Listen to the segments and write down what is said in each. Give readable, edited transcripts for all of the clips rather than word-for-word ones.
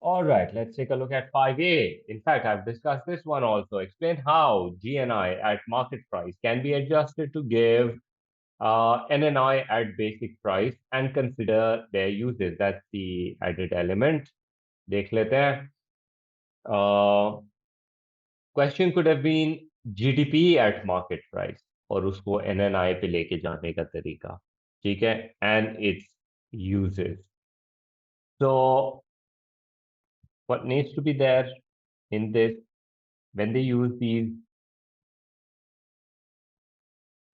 All right, let's take a look at 5A. In fact, I've discussed this one also. Explain how GNI at market price can be adjusted to give NNI at basic price and consider their uses. That's the added element. देख लेते हैं. Question could have been GDP at market price और उसको NNI पे लेके जाने का तरीका. ठीक है? And its uses. So what needs to be there in this when they use these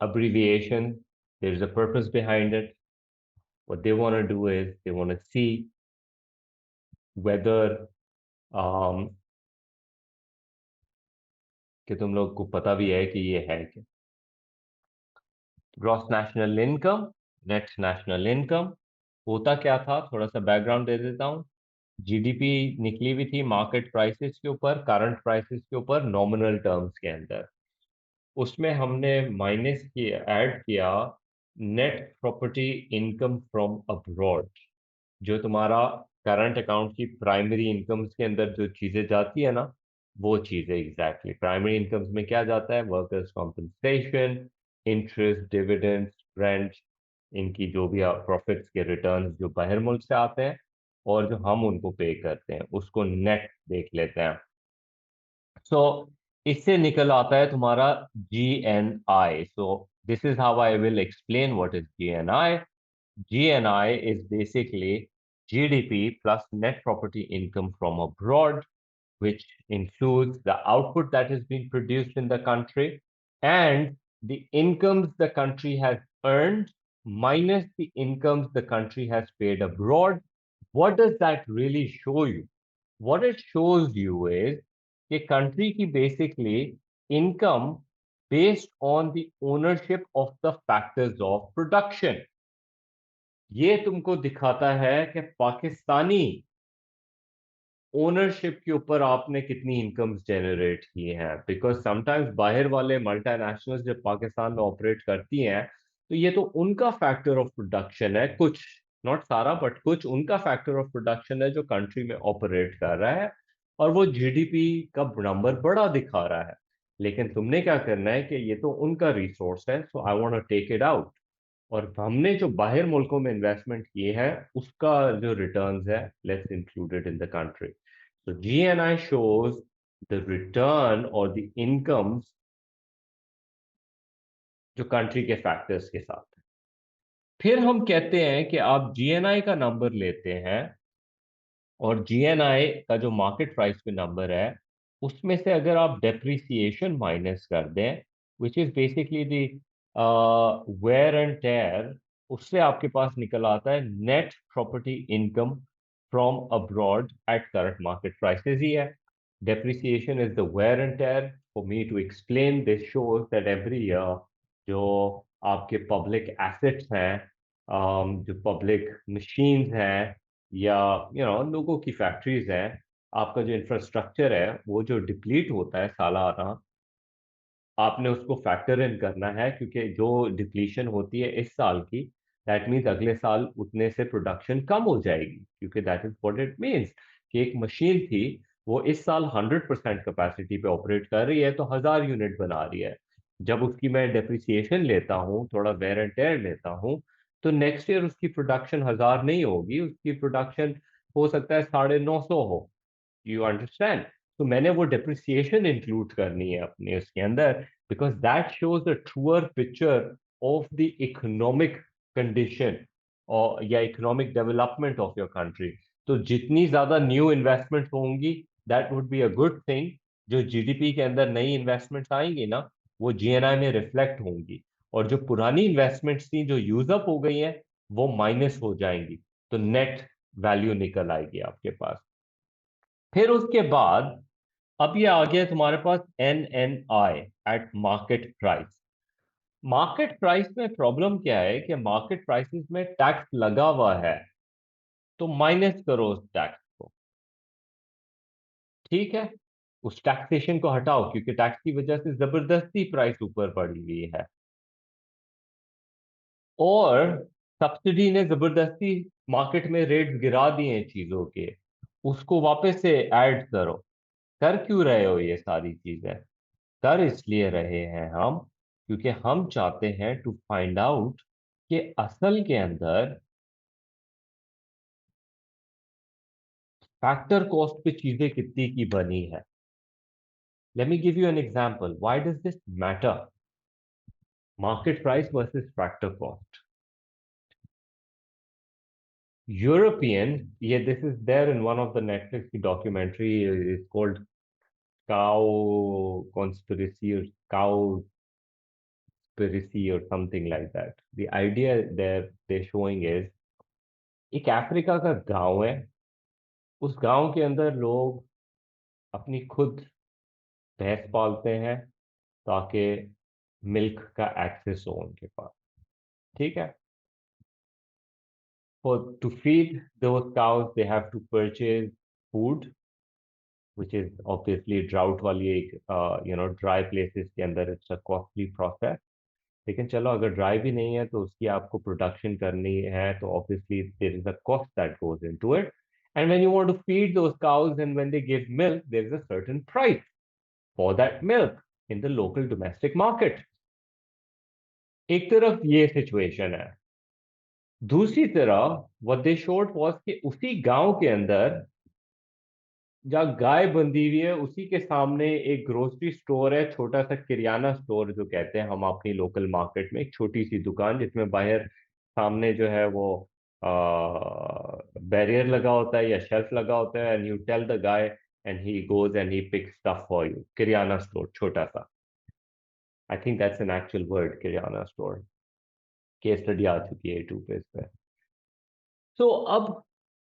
abbreviations, there's a purpose behind it. What they want to do is they want to see whether कि तुम लोग को पता भी है कि ये है क्या. Gross national income, net national income होता क्या था, थोड़ा सा बैकग्राउंड दे देता हूँ. जीडीपी निकली हुई थी मार्केट प्राइसेस के ऊपर, करंट प्राइसेस के ऊपर, नॉमिनल टर्म्स के अंदर. उसमें हमने माइनस किया, ऐड किया net property income from abroad. जो तुम्हारा करंट अकाउंट की प्राइमरी इनकम्स के अंदर जो चीजें जाती है ना, वो चीजें एग्जैक्टली प्राइमरी इनकम्स में क्या जाता है, workers compensation, interest, dividends, rent, इनकी जो भी प्रॉफिट्स के रिटर्न्स जो बाहर मुल्क से आते हैं और जो हम उनको पे करते हैं, उसको नेट देख लेते हैं. सो इससे निकल आता है तुम्हारा GNI. So this is how I will explain what is GNI. GNI is basically GDP plus net property income from abroad, which includes the output that is being produced in the country and the incomes the country has earned minus the incomes the country has paid abroad. What does that really show you? What it shows you is a country की basically income based on the ownership of the factors of production. ये तुमको दिखाता है कि Pakistani ownership के ऊपर आपने कितनी इनकम्स जनरेट की हैं. बिकॉज समटाइम्स बाहर वाले मल्टीनेशनल्स जब पाकिस्तान में ऑपरेट करती हैं तो ये तो उनका फैक्टर ऑफ प्रोडक्शन है, कुछ, नॉट सारा बट कुछ उनका फैक्टर ऑफ प्रोडक्शन है जो कंट्री में ऑपरेट कर रहा है और वो जीडीपी का नंबर बड़ा दिखा रहा है. लेकिन तुमने क्या करना है कि ये तो उनका रिसोर्स है, so I want to take it out. और हमने जो बाहर मुल्कों में इन्वेस्टमेंट किए हैं उसका जो रिटर्न्स है, let's include it in the country. So GNI shows the return or the incomes जो कंट्री के फैक्टर्स के साथ है. फिर हम कहते हैं कि आप GNI का नंबर लेते हैं और GNI का जो मार्केट प्राइस पे नंबर है उसमें से अगर आप डेप्रिसिएशन माइनस कर दें, which is basically the wear and tear, उससे आपके पास निकल आता है net property income from abroad at current market prices ही है. Depreciation is the wear and tear. For me to explain, this shows that every year जो आपके पब्लिक एसेट्स हैं, जो पब्लिक मशीन्स हैं या लोगों की फैक्ट्रीज हैं, आपका जो इंफ्रास्ट्रक्चर है वो जो डिप्लीट होता है सालाना, आपने उसको फैक्टर इन करना है. क्योंकि जो डिप्लीशन होती है इस साल की, दैट मीन्स अगले साल उतने से प्रोडक्शन कम हो जाएगी. क्योंकि that is what it means कि एक मशीन थी, वो इस साल 100% कैपेसिटी पे ऑपरेट कर रही है तो 1000 यूनिट बना रही है. जब उसकी मैं डेप्रिसिएशन लेता हूँ, थोड़ा वेयर एंड टेयर लेता हूँ, तो नेक्स्ट ईयर उसकी प्रोडक्शन 1000 नहीं होगी, उसकी प्रोडक्शन हो सकता है 950 हो. You understand? तो मैंने वो डेप्रिसिएशन इंक्लूड करनी है अपने उसके अंदर, because that shows the truer picture of the economic condition और या economic development of your country. तो जितनी ज्यादा न्यू इन्वेस्टमेंट होंगी, that would be a good thing. जो जीडीपी के अंदर नई इन्वेस्टमेंट्स आएंगी ना, वो जीएनआई में रिफ्लेक्ट होंगी. और जो पुरानी इन्वेस्टमेंट्स थी जो यूज अप हो गई हैं, वो माइनस हो जाएंगी. तो नेट वैल्यू निकल आएगी आपके पास. फिर उसके बाद अब ये आ गया तुम्हारे पास NNI eight market price. Market price में प्रॉब्लम क्या है कि मार्केट प्राइसेस में टैक्स लगा हुआ है, तो माइनस करो उस टैक्स को. ठीक है, उस टैक्सेशन को हटाओ क्योंकि टैक्स की वजह से जबरदस्ती प्राइस ऊपर पड़ी हुई है और सब्सिडी ने जबरदस्ती मार्केट में रेट्स गिरा दिए हैं चीजों के. उसको वापस से ऐड करो। कर क्यों रहे हो ये सारी चीजें? कर इसलिए रहे हैं हम, क्योंकि हम चाहते हैं टू फाइंड आउट कि असल के अंदर फैक्टर कॉस्ट पे चीजें कितनी की बनी है। Let me give you an example, why does this matter? Market price versus factor cost. European, ये this is there in one of the Netflix की documentary, is called cow conspiracy और cow conspiracy or something like that. The idea that they're showing is, एक Africa का गांव है। उस गांव के अंदर लोग अपनी खुद भैंस पालते हैं ताकि मिल्क का एक्सेस हो उनके पास। ठीक है। For to feed those cows they have to purchase food which is obviously drought वाली एक dry places के अंदर it's a costly process। लेकिन चलो अगर ड्राई भी नहीं है तो उसकी आपको प्रोडक्शन करनी है तो obviously there is a cost that goes into it. And when you want to feed those cows and when they give milk there is a certain price for that milk in the local domestic market. एक तरफ ये situation है। दूसरी तरफ what they showed was कि उसी गांव के अंदर जहाँ गाय बंधी हुई है उसी के सामने एक ग्रोसरी स्टोर है, छोटा सा किराना स्टोर जो कहते हैं हम अपनी लोकल मार्केट में, एक छोटी सी दुकान जिसमें बाहर सामने जो है वो बैरियर लगा होता है या शेल्फ लगा होता है, and you tell the guy and he goes and he picks stuff for you. Kirana store छोटा सा, I think that's an actual word, kirana store. Case study आ चुकी है यूट्यूब पे इस पे। तो अब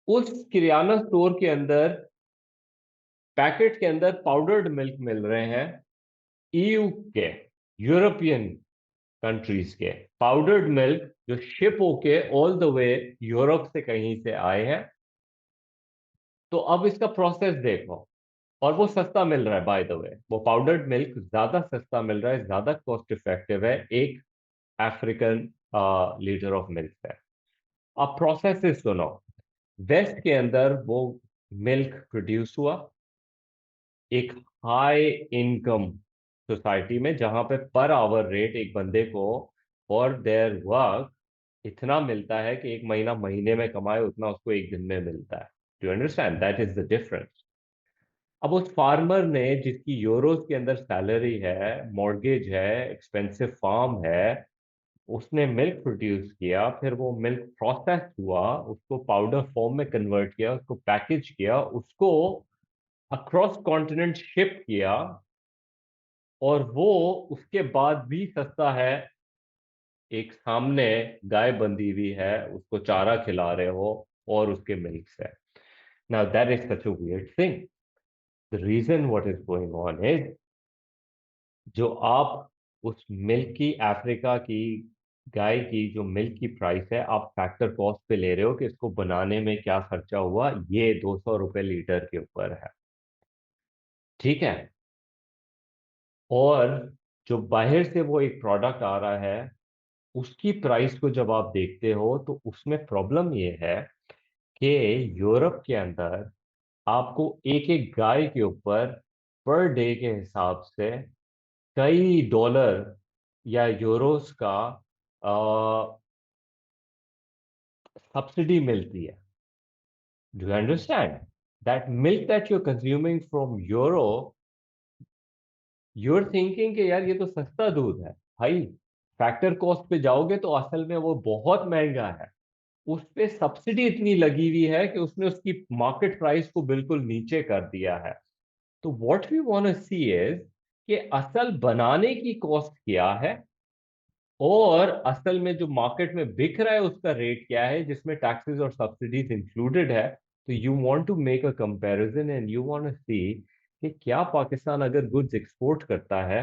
उस किराना स्टोर के अंदर पैकेट के अंदर पाउडर्ड मिल्क मिल रहे हैं, ईयू के, यूरोपियन कंट्रीज के पाउडर्ड मिल्क जो शिप होके ऑल द वे यूरोप से कहीं से आए हैं। तो अब इसका प्रोसेस देखो, और वो सस्ता मिल रहा है बाय द वे, वो पाउडर्ड मिल्क ज्यादा सस्ता मिल रहा है, ज्यादा कॉस्ट इफेक्टिव है एक अफ्रीकन लीटर ऑफ मिल्क है। अब प्रोसेस से सुनो। वेस्ट के अंदर वो मिल्क प्रोड्यूस हुआ एक हाई इनकम सोसाइटी में, जहां पे पर आवर रेट एक बंदे को फॉर देयर वर्क इतना मिलता है कि एक महीना महीने में कमाए उतना उसको एक दिन में मिलता है। Do you understand? That is the difference. अब उस फार्मर ने जिसकी यूरोस के अंदर सैलरी है, मॉर्गेज है, एक्सपेंसिव फार्म है, उसने मिल्क प्रोड्यूस किया, फिर वो मिल्क प्रोसेस हुआ, उसको पाउडर फॉर्म में कन्वर्ट किया, उसको पैकेज किया, उसको अक्रॉस कॉन्टिनेंट शिप किया, और वो उसके बाद भी सस्ता है। एक सामने गाय बंधी हुई है, उसको चारा खिला रहे हो और उसके मिल्क से। Now that is such a weird thing. The reason what is going on is, जो आप उस मिल्क की, अफ्रीका की गाय की जो मिल्क की प्राइस है, आप फैक्टर कॉस्ट पे ले रहे हो कि इसको बनाने में क्या खर्चा हुआ, ये 200 रुपए लीटर के ऊपर है। ठीक है। और जो बाहर से वो एक प्रोडक्ट आ रहा है उसकी प्राइस को जब आप देखते हो तो उसमें प्रॉब्लम ये है कि यूरोप के अंदर आपको एक एक गाय के ऊपर पर डे के हिसाब से कई डॉलर या यूरोस का सब्सिडी मिलती है। Do you understand? That milk that you are consuming from euro, you're thinking कि यार ये तो सस्ता दूध है। भाई, फैक्टर कॉस्ट पे जाओगे तो असल में वो बहुत महंगा है। उस पे सब्सिडी इतनी लगी हुई है कि उसने उसकी मार्केट प्राइस को बिल्कुल नीचे कर दिया है। तो what we want to see is कि असल बनाने की कॉस्ट क्या है और असल में जो मार्केट में बिक रहा है उसका रेट क्या है, जिसमें टैक्सेस और सब्सिडीज इंक्लूडेड है। तो you want to make a comparison and you want to see कि क्या पाकिस्तान अगर गुड्स एक्सपोर्ट करता है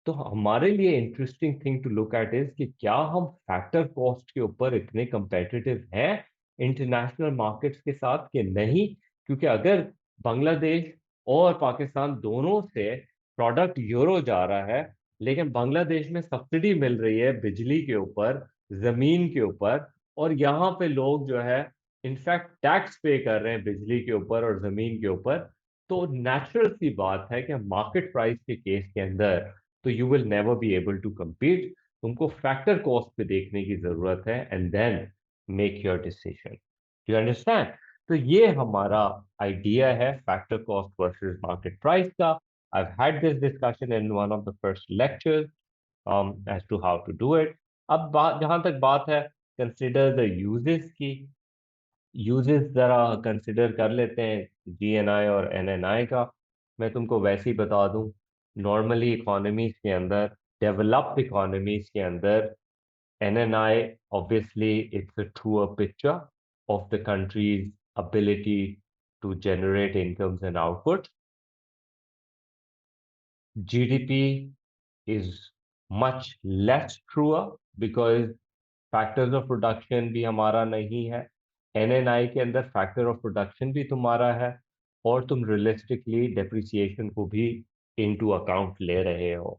तो हमारे लिए interesting thing to look at is कि क्या हम फैक्टर कॉस्ट के ऊपर इतने कंपेटिटिव हैं इंटरनेशनल मार्केट्स के साथ कि नहीं। क्योंकि अगर बांग्लादेश और पाकिस्तान दोनों से प्रोडक्ट यूरो जा रहा है, लेकिन बांग्लादेश में सब्सिडी मिल रही है बिजली के ऊपर, जमीन के ऊपर, और यहाँ पे लोग जो है इनफैक्ट टैक्स पे कर रहे हैं बिजली के ऊपर और जमीन के ऊपर, तो नेचुरल सी बात है कि मार्केट प्राइस के केस के अंदर तो you will never be able to compete। तुमको फैक्टर कॉस्ट पे देखने की जरूरत है and then make your decision. You understand? तो ये हमारा आइडिया है factor cost versus market price का। I've had this discussion in one of the first lectures as to how to do it। अब बात जहां तक बात है कंसिडर द यूजेस की, यूजेस जरा कंसिडर कर लेते हैं जीएनआई और एनएनआई का। मैं तुमको वैसे ही बता दूं, नॉर्मली इकोनॉमीज के अंदर, डेवलप्ड इकोनॉमीज के अंदर, NNI obviously it's a truer picture of the country's ability to generate incomes and output। GDP is much less truer because factors of production भी हमारा नहीं है। एनएनआई के अंदर फैक्टर ऑफ प्रोडक्शन भी तुम्हारा है, और तुम रियलिस्टिकली डेप्रिसिएशन को भी इनटू अकाउंट ले रहे हो।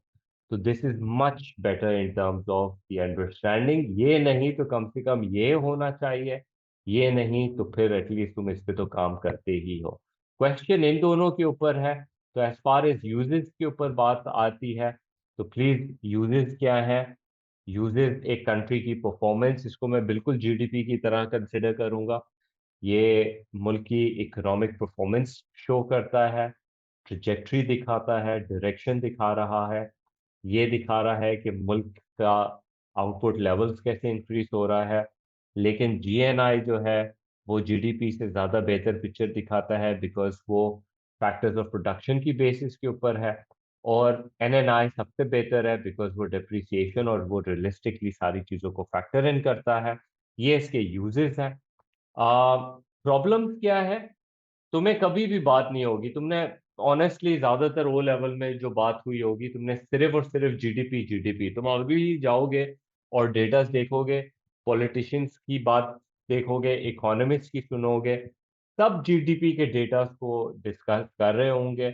तो this is much better in terms of the understanding. ये नहीं तो कम से कम ये होना चाहिए, ये नहीं तो फिर एटलीस्ट तुम इस पे तो काम करते ही हो। क्वेश्चन इन दोनों के ऊपर है। तो एज फार एज यूजेस के ऊपर बात आती है, तो प्लीज यूजेस क्या है? यूजेस एक कंट्री की परफॉर्मेंस, इसको मैं बिल्कुल जीडीपी की तरह कंसिडर करूंगा। ये मुल्क की इकोनॉमिक परफॉर्मेंस शो करता है, ट्रिजेक्टरी दिखाता है, डायरेक्शन दिखा रहा है। ये दिखा रहा है कि मुल्क का आउटपुट लेवल्स कैसे इंक्रीज हो रहा है। लेकिन जीएनआई जो है वो जीडीपी से ज़्यादा बेहतर पिक्चर दिखाता है बिकॉज वो फैक्टर्स ऑफ प्रोडक्शन की बेसिस के ऊपर है। और एनएनआई सबसे बेहतर है बिकॉज वो डिप्रिसिएशन और वो रियलिस्टिकली सारी चीज़ों को फैक्टर इन करता है। ये इसके यूजेस हैं। प्रॉब्लम क्या है? तुम्हें कभी भी बात नहीं होगी, तुमने ऑनेस्टली ज्यादातर ओ लेवल में जो बात हुई होगी, तुमने सिर्फ और सिर्फ जीडीपी जीडीपी, तुम अभी जाओगे और डेटा देखोगे, पॉलिटिशियंस की बात देखोगे, इकोनॉमिस्ट की सुनोगे, सब जीडीपी के डेटा को डिस्कस कर रहे होंगे।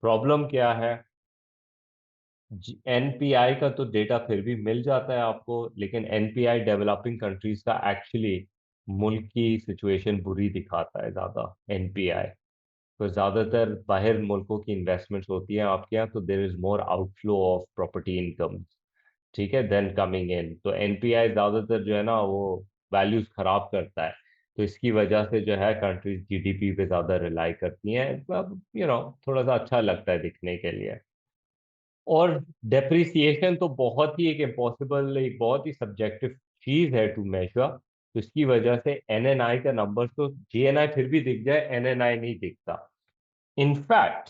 प्रॉब्लम क्या है? एनपीआई का तो डेटा फिर भी मिल जाता है आपको, लेकिन एनपीआई डेवलपिंग कंट्रीज का एक्चुअली मुल्क की सिचुएशन बुरी दिखाता है ज्यादा। एनपीआई तो ज्यादातर बाहर मुल्कों की इन्वेस्टमेंट्स होती हैं आपके यहाँ, तो there is more outflow of property income, ठीक है, देन कमिंग इन। तो एनपीआई ज्यादातर जो है ना वो वैल्यूज खराब करता है। तो इसकी वजह से जो है कंट्रीज जीडीपी पे ज्यादा रिलाई करती हैं। अब थोड़ा सा अच्छा लगता है दिखने के लिए। और डेप्रिसिएशन तो बहुत ही एक इम्पॉसिबल, एक बहुत ही सब्जेक्टिव चीज है टू मेजर। तो इसकी वजह से एनएनआई का नंबर तो जीएनआई फिर भी दिख जाए, एनएनआई नहीं दिखता। इनफैक्ट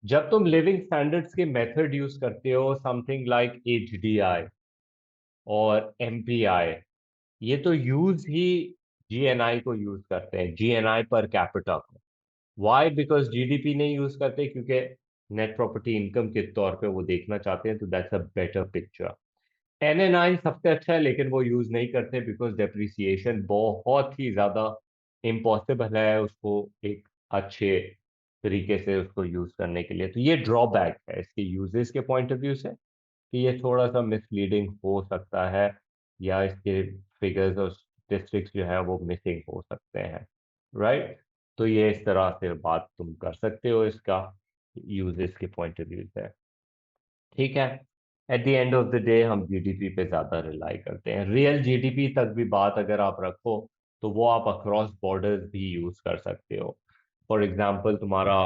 जब तुम लिविंग स्टैंडर्ड्स के मेथड यूज करते हो, समथिंग लाइक एचडीआई और एमपीआई, ये तो यूज ही जीएनआई को यूज करते हैं, जीएनआई पर कैपिटा को। वाई? बिकॉज जीडीपी नहीं यूज करते, क्योंकि नेट प्रॉपर्टी इनकम के तौर पे वो देखना चाहते हैं, तो that's a better picture. NNI सबसे अच्छा है, लेकिन वो यूज नहीं करते बिकॉज डेप्रिसिएशन बहुत ही ज्यादा इम्पॉसिबल है उसको एक अच्छे तरीके से उसको यूज करने के लिए। तो ये ड्रॉबैक है इसके यूजेस के पॉइंट ऑफ व्यू से, कि ये थोड़ा सा मिसलीडिंग हो सकता है, या इसके फिगर्स और स्टेटिस्टिक्स जो है वो मिसिंग हो सकते हैं। राइट? तो ये इस तरह से बात तुम कर सकते हो इसका यूजेस के पॉइंट ऑफ व्यू से। ठीक है। At the end of the day हम जीडीपी पे ज्यादा रिलाई करते हैं। रियल जीडीपी तक भी बात अगर आप रखो, तो वो आप अक्रॉस बॉर्डर्स भी यूज कर सकते हो। फॉर एग्जांपल तुम्हारा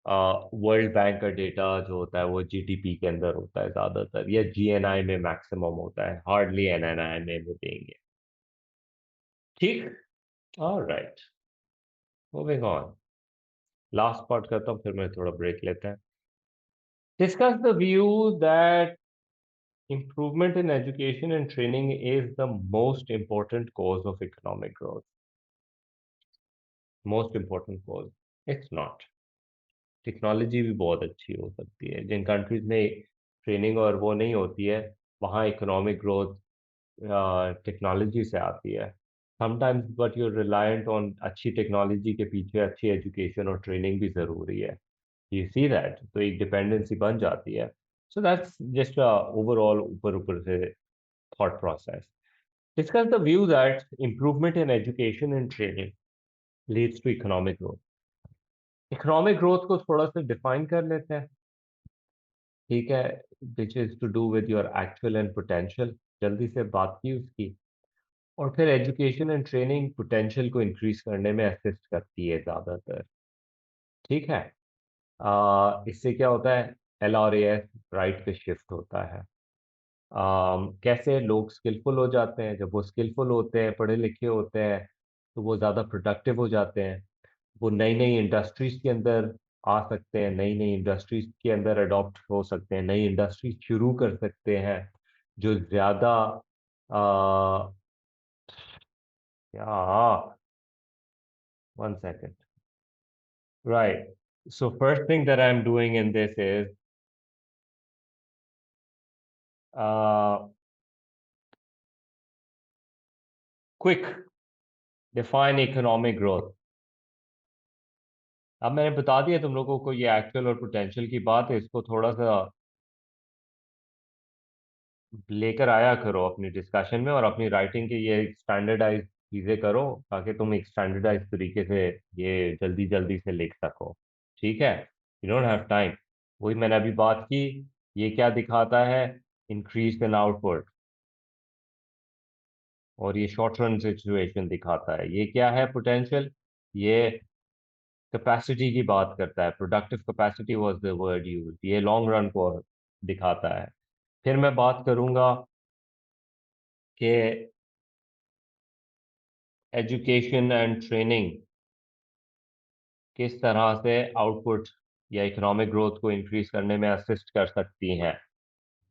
वर्ल्ड बैंक का डेटा जो होता है वो जीडीपी के अंदर होता है ज्यादातर, या जीएनआई में मैक्सिमम होता है, हार्डली एनएनआई में वो देंगे। ठीक। Alright, moving on. Last part करता हूँ, फिर मैं थोड़ा ब्रेक लेते हैं। Discuss the view that improvement in education and training is the most important cause of economic growth. Most important cause. It's not. Technology भी बहुत अच्छी हो सकती है। जिन कंट्रीज में ट्रेनिंग और वो नहीं होती है, वहाँ इकोनॉमिक ग्रोथ टेक्नोलॉजी से आती है। Sometimes but you're reliant on अच्छी टेक्नोलॉजी के पीछे अच्छी एजुकेशन और ट्रेनिंग भी ज़रूरी है। यू सी दैट, तो एक डिपेंडेंसी बन जाती है। सो दैट्स जस्ट ओवरऑल ऊपर ऊपर से thought process. Discuss the view that improvement in education and training leads to economic growth. Economic growth को थोड़ा सा डिफाइन कर लेते हैं, ठीक है, which is to do with your actual and potential. जल्दी से बात की उसकी। और फिर एजुकेशन एंड ट्रेनिंग पोटेंशियल को इंक्रीज करने में असिस्ट करती है ज़्यादातर, ठीक है। इससे क्या होता है, LRAS राइट पे शिफ्ट होता है। कैसे लोग स्किलफुल हो जाते हैं, जब वो स्किलफुल होते हैं, पढ़े लिखे होते हैं, तो वो ज़्यादा प्रोडक्टिव हो जाते हैं। वो नई नई इंडस्ट्रीज के अंदर आ सकते हैं, नई नई इंडस्ट्रीज के अंदर अडॉप्ट हो सकते हैं, नई इंडस्ट्रीज शुरू कर सकते हैं जो ज़्यादा क्या, 1 second, right, so first thing that I'm doing in this is uh, quick define economic growth। अब मैंने बता दिया तुम लोगों को ये एक्चुअल और पोटेंशियल की बात है, इसको थोड़ा सा लेकर आया करो अपनी डिस्कशन में, और अपनी राइटिंग के ये स्टैंडर्डाइज चीज़ें करो ताकि तुम एक स्टैंडर्डाइज तरीके से ये जल्दी जल्दी से लिख सको, ठीक है। You don't have time. वही मैंने अभी बात की, ये क्या दिखाता है, इंक्रीज इन आउटपुट, और ये शॉर्ट रन सिचुएशन दिखाता है। ये क्या है, पोटेंशियल, ये कैपेसिटी की बात करता है, productive capacity was the word use, ये लॉन्ग रन को दिखाता है। फिर मैं बात करूंगा कि एजुकेशन एंड ट्रेनिंग किस तरह से आउटपुट या इकोनॉमिक ग्रोथ को इंक्रीज करने में असिस्ट कर सकती हैं।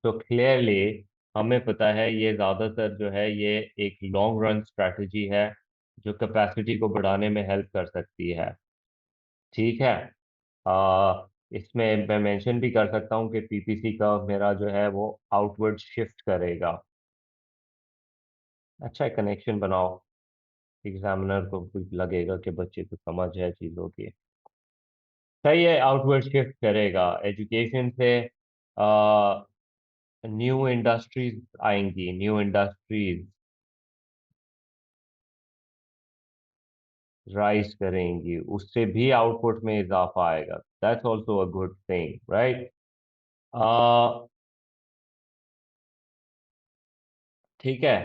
तो क्लियरली हमें पता है ये ज़्यादातर जो है ये एक लॉन्ग रन स्ट्रैटेजी है जो कैपेसिटी को बढ़ाने में हेल्प कर सकती है, ठीक है। इसमें मैं मेंशन भी कर सकता हूँ कि PPC का मेरा जो है वो आउटवर्ड शिफ्ट करेगा। अच्छा कनेक्शन बनाओ, एग्जामिनर को कुछ लगेगा कि बच्चे को समझ है चीज़ों की। सही है, आउटवर्ड शिफ्ट करेगा एजुकेशन से। न्यू इंडस्ट्रीज आएंगी, न्यू इंडस्ट्रीज राइज करेंगी, उससे भी आउटपुट में इजाफा आएगा। That's also a good thing, right. ठीक है,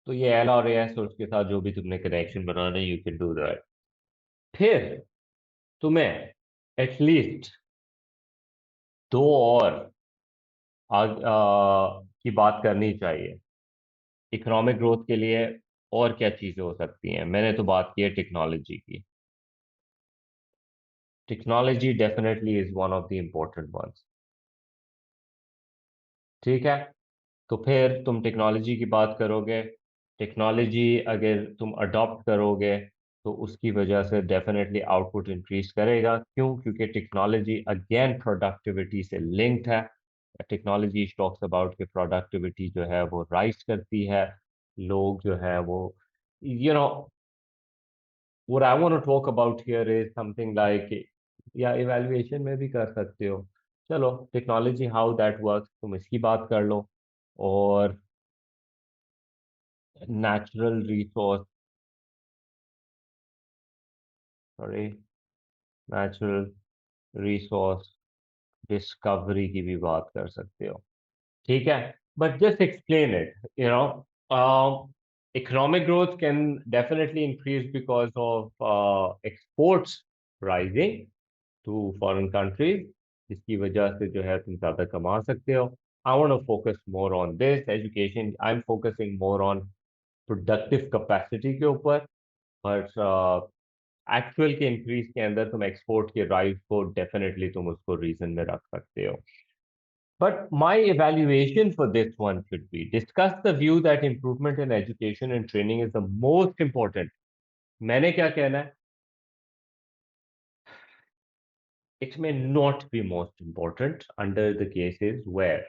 तो ये LRAS और उसके साथ जो भी तुमने कनेक्शन बनाने, यू कैन डू दैट। फिर तुम्हें एटलीस्ट दो और की बात करनी चाहिए इकोनॉमिक ग्रोथ के लिए। और क्या चीजें हो सकती हैं, मैंने तो बात की है टेक्नोलॉजी की। Technology definitely is one of the important ones, ठीक है। तो फिर तुम टेक्नोलॉजी की बात करोगे, टेक्नोलॉजी अगर तुम अडॉप्ट करोगे तो उसकी वजह से डेफिनेटली आउटपुट इंक्रीज करेगा। क्यों? क्योंकि टेक्नोलॉजी अगेन प्रोडक्टिविटी से लिंक्ड है। टेक्नोलॉजी टॉक्स अबाउट कि प्रोडक्टिविटी जो है वो राइज करती है, लोग जो है वो, you know, what I want to talk about here is something like, या इवैल्यूएशन में भी कर सकते हो। चलो टेक्नोलॉजी हाउ दैट वर्क्स तुम इसकी बात कर लो। और natural resource, sorry, natural resource discovery की भी बात कर सकते हो, ठीक है। But just explain it, economic growth can definitely increase because of exports rising to foreign countries, जिसकी वजह से जो है तुम ज़्यादा कमा सकते हो। I want to focus more on this education, I'm focusing more on productive capacity के ऊपर। बट एक्चुअल के इंक्रीज के अंदर तुम एक्सपोर्ट के राइज को डेफिनेटली तुम उसको रीजन में रख सकते हो। But my evaluation for this one should be discuss the view that improvement in education and training is the most important। मैंने क्या कहना है, it may not be most important under the cases where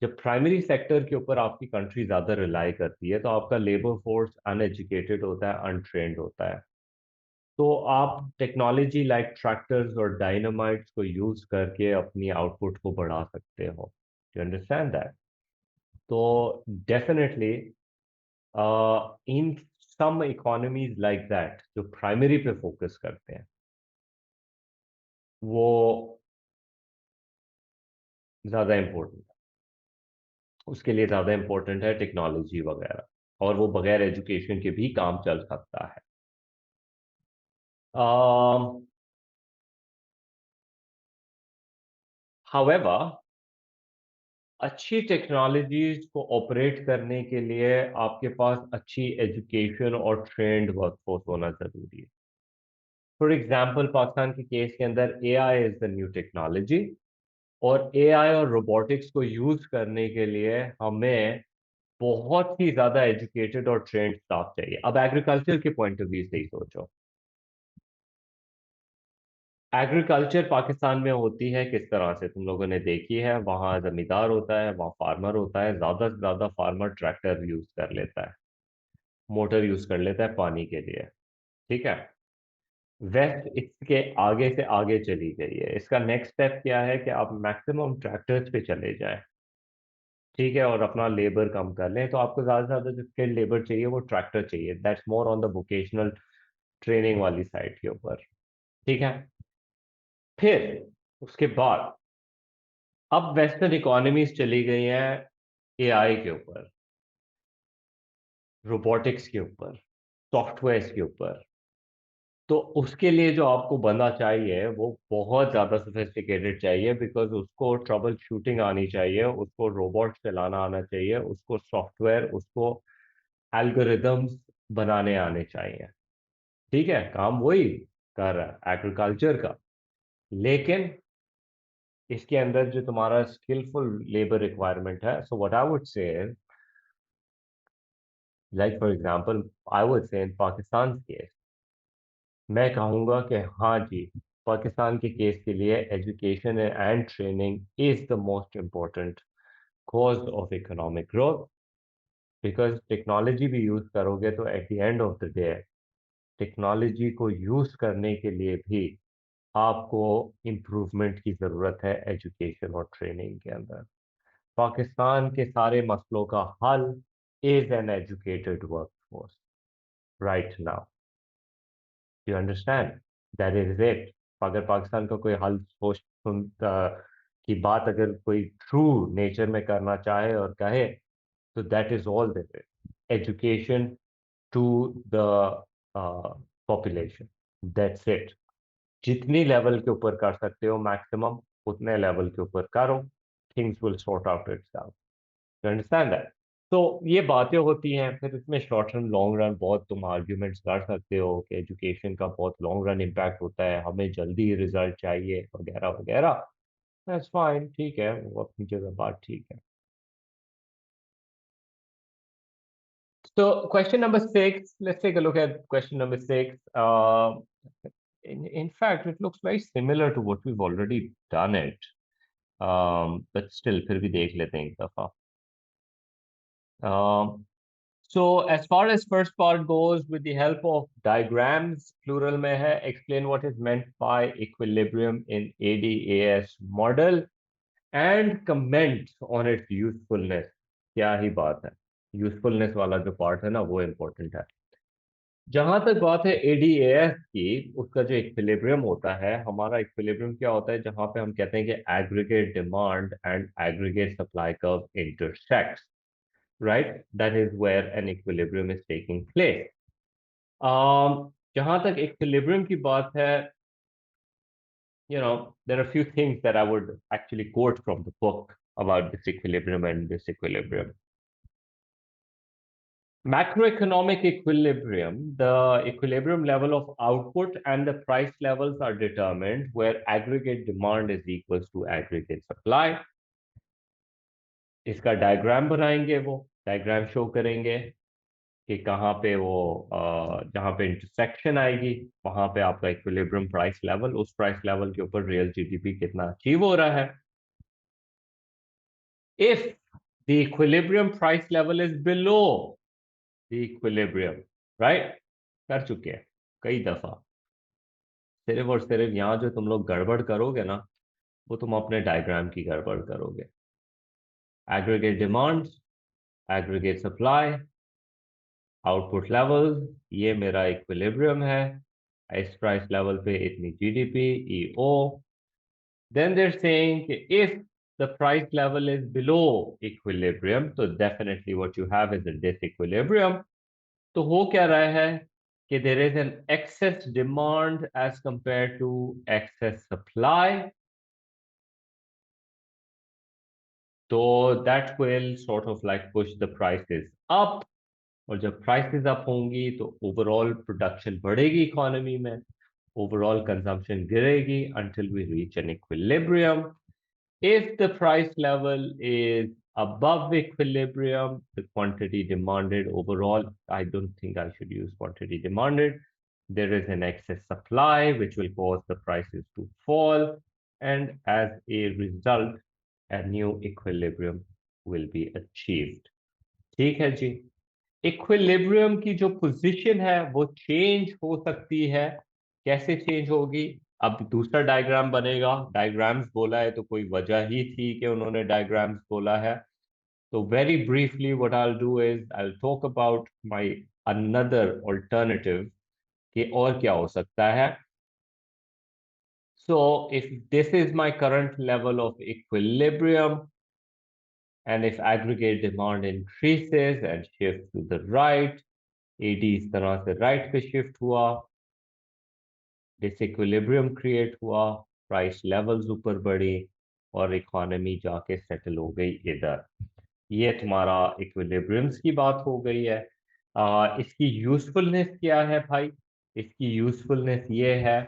जब primary sector के ऊपर आपकी country ज्यादा rely करती है तो आपका लेबर फोर्स अनएजुकेटेड होता है, अनट्रेंड होता है। तो आप टेक्नोलॉजी लाइक ट्रैक्टर्स और डायनामाइट्स को यूज करके अपनी आउटपुट को बढ़ा सकते हो। You understand that? तो definitely in some economies like that जो प्राइमरी पे फोकस करते हैं, वो ज्यादा इम्पोर्टेंट, उसके लिए ज्यादा इम्पोर्टेंट है टेक्नोलॉजी वगैरह, और वो बगैर एजुकेशन के भी काम चल सकता है। हाउएवर, अच्छी टेक्नोलॉजीज को ऑपरेट करने के लिए आपके पास अच्छी एजुकेशन और ट्रेंड वर्कफोर्स होना जरूरी है। फॉर एग्जाम्पल, पाकिस्तान के केस के अंदर AI is the new technology, और एआई और रोबोटिक्स को यूज करने के लिए हमें बहुत ही ज्यादा एजुकेटेड और ट्रेंड स्टाफ चाहिए। अब एग्रीकल्चर के पॉइंट ऑफ व्यू से ही सोचो, एग्रीकल्चर पाकिस्तान में होती है किस तरह से, तुम लोगों ने देखी है, वहां जमींदार होता है, वहां फार्मर होता है, ज्यादा से ज्यादा फार्मर ट्रैक्टर यूज कर लेता है, मोटर यूज कर लेता है पानी के लिए। ठीक है, वेस्ट इसके आगे से आगे चली गई है। इसका नेक्स्ट स्टेप क्या है कि आप मैक्सिमम ट्रैक्टर्स पे चले जाएं, ठीक है, और अपना लेबर कम कर लें, तो आपको ज्यादा से ज्यादा जो स्किल्ड लेबर चाहिए वो ट्रैक्टर चाहिए। That's more on the vocational training वाली साइड के ऊपर। ठीक है, फिर उसके बाद अब वेस्टर्न इकोनॉमीज चली गई हैं एआई के ऊपर, रोबोटिक्स के ऊपर, सॉफ्टवेयर के ऊपर। तो उसके लिए जो आपको बंदा चाहिए वो बहुत ज्यादा सोफिस्टिकेटेड चाहिए, बिकॉज उसको ट्रबल शूटिंग आनी चाहिए, उसको रोबोट चलाना आना चाहिए, उसको सॉफ्टवेयर, उसको एल्गोरिदम्स बनाने आने चाहिए। ठीक है, काम वही कर रहा है एग्रीकल्चर का, लेकिन इसके अंदर जो तुम्हारा स्किलफुल लेबर रिक्वायरमेंट है, so what I would say, like for example, I would say in Pakistan case, मैं कहूँगा कि हाँ जी, पाकिस्तान के केस के लिए education and training is the most important cause of economic growth. Because technology भी यूज़ करोगे तो at the end of the day technology को यूज़ करने के लिए भी आपको इम्प्रूवमेंट की ज़रूरत है एजुकेशन और ट्रेनिंग के अंदर। पाकिस्तान के सारे मसलों का हल is an educated workforce right now. You understand, that is it. अगर पाकिस्तान का कोई हल सोच की बात अगर कोई ट्रू नेचर में करना चाहे और कहे, तो that is all this is education to the population, that's it. जितनी लेवल के ऊपर कर सकते हो मैक्सिमम, उतने लेवल के ऊपर करो, things will sort out itself. You understand that. तो ये बातें होती हैं, फिर इसमें शॉर्ट रन लॉन्ग रन बहुत तुम आर्ग्यूमेंट्स कर सकते हो कि एजुकेशन का बहुत लॉन्ग रन इम्पैक्ट होता है, हमें जल्दी रिजल्ट चाहिए वगैरह वगैरह। दैट्स फाइन, ठीक है, वो अपनी जगह बात ठीक है। So question number 6, let's take a look at question number 6. In fact, it looks very similar to what we've already done it. But still, फिर भी देख लेते हैं एक दफा। Um, so as far as first part goes, with the help of diagrams, plural में है, explain what is meant by equilibrium in ADAS model and comment on its usefulness. क्या ही बात है, यूजफुलनेस वाला जो पार्ट है ना वो इम्पोर्टेंट है। जहां तक बात है एडीएएफ की, उसका जो इक्विलिब्रियम होता है, हमारा इक्विलिब्रियम क्या होता है, जहां पे हम कहते हैं कि aggregate demand and aggregate supply curve intersects, right, that is where an equilibrium is taking place. जहां तक इक्विलिब्रियम की बात है, there are a few things that I would actually quote from the book about this equilibrium and disequilibrium. Macroeconomic equilibrium, the equilibrium level of output and the price levels are determined where aggregate demand is equals to aggregate supply. इसका diagram बनाएंगे, वो diagram show करेंगे कि कहाँ पे वो जहाँ पे इंटरसेक्शन आएगी वहां पे आपका इक्विलिब्रियम प्राइस लेवल, उस प्राइस लेवल के ऊपर रियल जीडीपी कितना अचीव हो रहा है। If the equilibrium price level is below the equilibrium, right, कर चुके हैं कई दफा। सिर्फ और सिर्फ यहाँ जो तुम लोग गड़बड़ करोगे ना, वो तुम अपने डायग्राम की गड़बड़ करोगे। Aggregate demand, aggregate supply, output level, ये मेरा इक्विलिब्रियम है, इस प्राइस लेवल पे इतनी GDP, E O. Then they're saying if the price level is below equilibrium, so definitely what you have is a disequilibrium. तो हो क्या रहा है कि there is an excess demand as compared to excess supply. So that will sort of like push the prices up. और जब prices up होंगी तो overall production बढ़ेगी economy में, overall consumption गिरेगी until we reach an equilibrium. If the price level is above equilibrium, the quantity demanded overall, I don't think I should use quantity demanded. There is an excess supply, which will cause the prices to fall. And as a result, a new equilibrium will be achieved. ठीक है जी। Equilibrium की जो position है वो change हो सकती है। कैसे चेंज होगी? अब दूसरा डायग्राम बनेगा। डायग्राम्स बोला है तो कोई वजह ही थी कि उन्होंने डायग्राम्स बोला है। तो very briefly what I will do is I will talk about my another alternative कि और क्या हो सकता है। So if this is my current level of equilibrium and if aggregate demand increases and shifts to the right, AD इस तरह से right पे शिफ्ट हुआ, डिसइक्विलिब्रियम क्रिएट हुआ, प्राइस लेवल्स ऊपर बढ़ी और इकोनॉमी जाके सेटल हो गई इधर। ये तुम्हारा इक्विलिब्रियम्स की बात हो गई है। इसकी यूजफुलनेस क्या है भाई? इसकी यूजफुलनेस ये है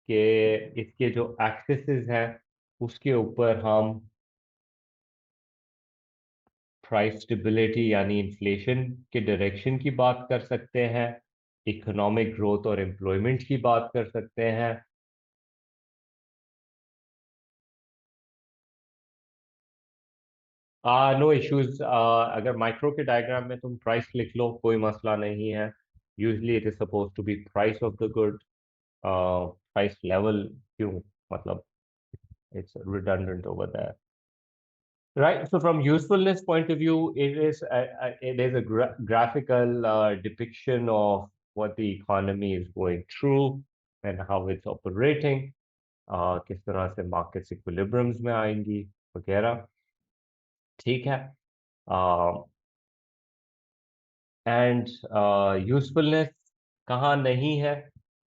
कि इसके जो एक्सेस हैं उसके ऊपर हम प्राइस स्टेबिलिटी यानी इन्फ्लेशन के डायरेक्शन की बात कर सकते हैं, इकोनॉमिक ग्रोथ और एम्प्लॉयमेंट की बात कर सकते हैं। No issues. अगर माइक्रो के डायग्राम में तुम प्राइस लिख लो कोई मसला नहीं है। Usually it is suppose to be price of the good, price level क्यों, मतलब it's redundant over there, right? So from usefulness point of view, it is a graphical depiction of what the economy is going through and how it's operating, किस तरह से markets equilibriums में आएंगी वगैरह। ठीक है। एंड यूजफुलनेस कहाँ नहीं है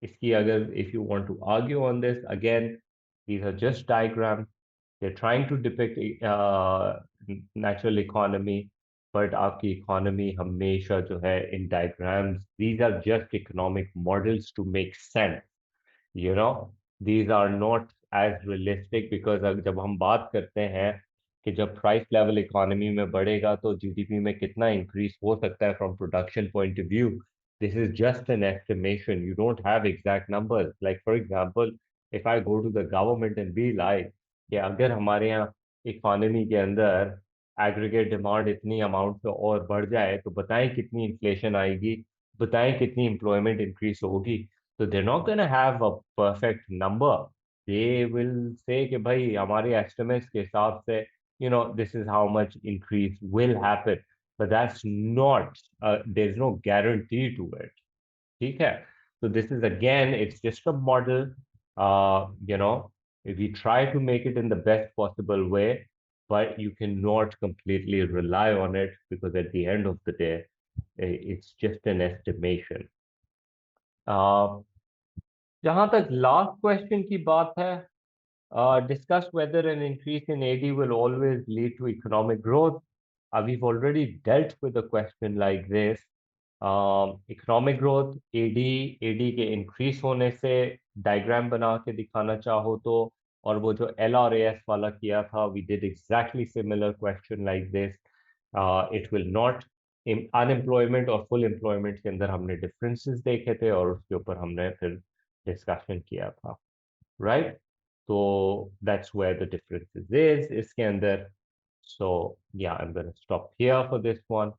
इसकी? अगर if you want to argue on this again, these are just diagrams. They're trying to depict natural economy, but आपकी economy हमेशा जो है in diagrams, these are just economic models to make sense. You know, these are not as realistic because जब हम बात करते हैं कि जब प्राइस लेवल इकोनॉमी में बढ़ेगा तो जीडीपी में कितना इंक्रीज हो सकता है from production point of view, this is just an estimation, you don't have exact numbers. Like for example, if I go to the government and be like कि अगर हमारे यहाँ इकोनॉमी के अंदर एग्रीगेट डिमांड इतनी अमाउंट से और बढ़ जाए तो बताएं कितनी इन्फ्लेशन आएगी, बताएं कितनी एम्प्लॉयमेंट इंक्रीज होगी। तो they're not going to have a perfect number. They will say कि भाई हमारे estimates के हिसाब से this is how much increase will happen, but that's not, there's no guarantee to it. ठीक है? So this is again, it's just a model. If we try to make it in the best possible way, but you cannot completely rely on it because at the end of the day, it's just an estimation. जहां तक last question की बात है, discuss whether an increase in AD will always lead to economic growth. We've already dealt with a question like this. Economic growth, AD के increase होने से diagram बना के दिखाना चाहो तो, और वो जो LRAS वाला किया था, we did exactly similar question like this. It will not, unemployment और फुल एम्प्लॉयमेंट के अंदर हमने डिफरेंसेस देखे थे और उसके ऊपर हमने फिर डिस्कशन किया था, राइट? तो that's where the differences is इसके अंदर। So yeah I am gonna stop here for this one.